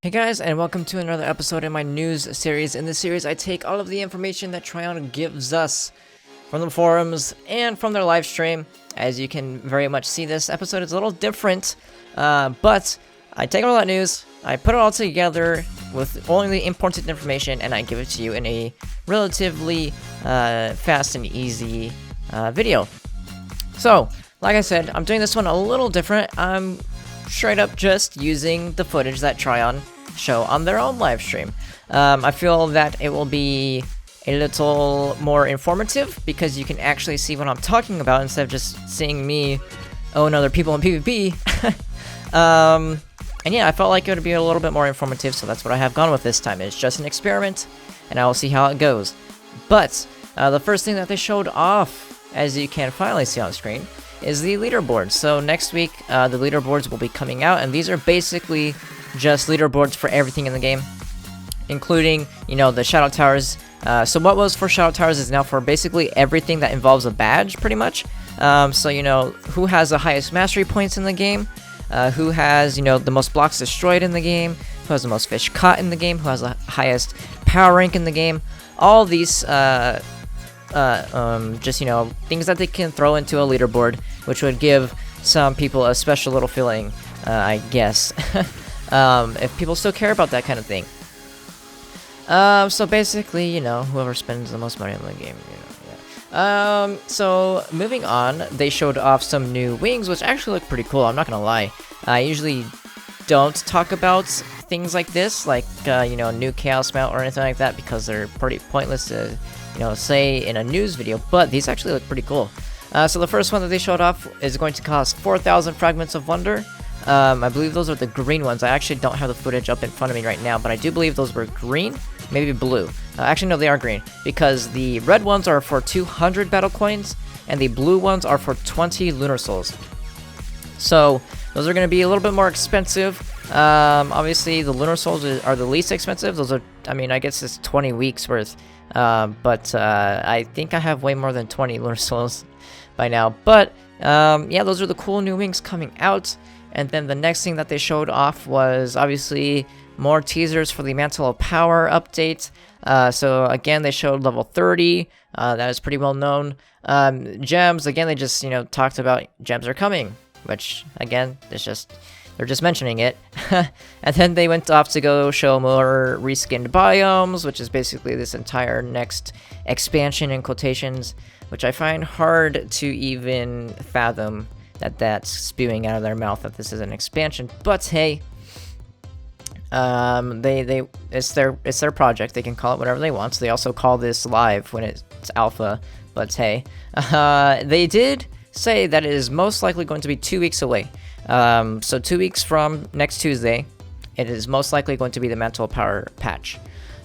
Hey guys, and welcome to another episode in my news series. In this series, I take all of the information that Trion gives us from the forums and from their live stream. As you can very much see, this episode is a little different, but I take all that news, I put it all together with only the important information, and I give it to you in a relatively fast and easy video. So, like I said, I'm doing this one a little different. I'm straight up just using the footage that Trion show on their own live stream. I feel that it will be a little more informative because you can actually see what I'm talking about instead of just seeing me own other people in PvP. And yeah, I felt like it would be a little bit more informative, so that's what I have gone with this time. It's just an experiment, and I will see how it goes. But the first thing that they showed off, as you can finally see on screen, is the leaderboards. So next week, the leaderboards will be coming out, and these are basically just leaderboards for everything in the game, including, you know, the Shadow Towers. So what was for Shadow Towers is now for basically everything that involves a badge, pretty much. So, you know, who has the highest mastery points in the game, who has, you know, the most blocks destroyed in the game, who has the most fish caught in the game, who has the highest power rank in the game. All these just, you know, things that they can throw into a leaderboard, which would give some people a special little feeling, I guess, if people still care about that kind of thing. So basically, you know, whoever spends the most money in the game, you know, yeah. So moving on, they showed off some new wings, which actually look pretty cool, I'm not gonna lie. I usually don't talk about things like this, like, you know, new Chaos Mount or anything like that, because they're pretty pointless to, you know, say in a news video, but these actually look pretty cool. So the first one that they showed off is going to cost 4,000 Fragments of Wonder. I believe those are the green ones. I actually don't have the footage up in front of me right now, but I do believe those were green, maybe blue. Actually, no, they are green, because the red ones are for 200 battle coins, and the blue ones are for 20 lunar souls. So those are going to be a little bit more expensive. Obviously, the lunar souls are the least expensive. Those are, I mean, I guess it's 20 weeks worth. But I think I have way more than 20 lunar souls by now. But yeah, those are the cool new wings coming out. And then the next thing that they showed off was obviously more teasers for the Mantle of Power update. So again, they showed level 30. That is pretty well known. Gems, again, they just, you know, talked about gems are coming, which again, it's just, they're just mentioning it. And then they went off to go show more reskinned biomes, which is basically this entire next expansion in quotations, which I find hard to even fathom that that's spewing out of their mouth that this is an expansion. But hey, it's their project. They can call it whatever they want. So they also call this live when it's alpha. But hey, they did say that it is most likely going to be 2 weeks away. So 2 weeks from next Tuesday, it is most likely going to be the Mantle of Power patch.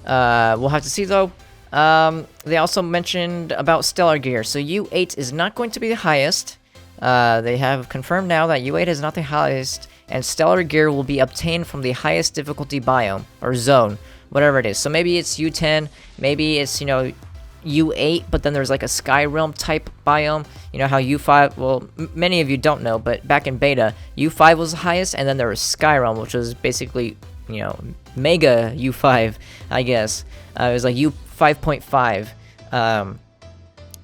We'll have to see though. They also mentioned about Stellar Gear. So U8 is not going to be the highest. They have confirmed now that U8 is not the highest, and Stellar Gear will be obtained from the highest difficulty biome, or zone, whatever it is. So maybe it's U10, maybe it's, you know, U8, but then there's like a Sky Realm type biome. You know how U5, well, many of you don't know, but back in beta, U5 was the highest, and then there was Sky Realm, which was basically, you know, Mega U5, I guess. It was like U5.5.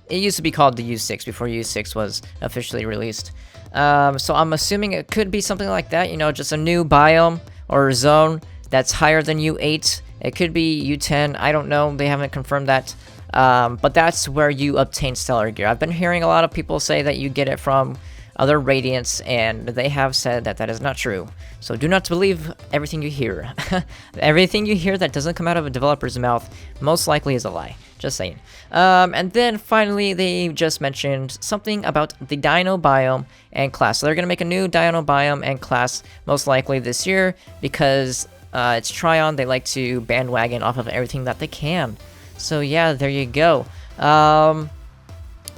It used to be called the U6 before U6 was officially released. So I'm assuming it could be something like that, you know, just a new biome or zone that's higher than U8. It could be U10, I don't know, they haven't confirmed that. But that's where you obtain Stellar Gear. I've been hearing a lot of people say that you get it from other Radiants, and they have said that that is not true. So do not believe everything you hear. Everything you hear that doesn't come out of a developer's mouth most likely is a lie. Just saying. And then finally, they just mentioned something about the Dino biome and class. So they're going to make a new Dino biome and class most likely this year because it's Trion. They like to bandwagon off of everything that they can. So yeah, there you go. And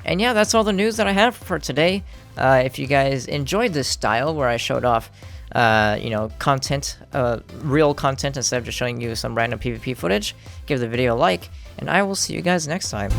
yeah, that's all the news that I have for today. If you guys enjoyed this style where I showed off, you know, content, real content instead of just showing you some random PvP footage, give the video a like, and I will see you guys next time.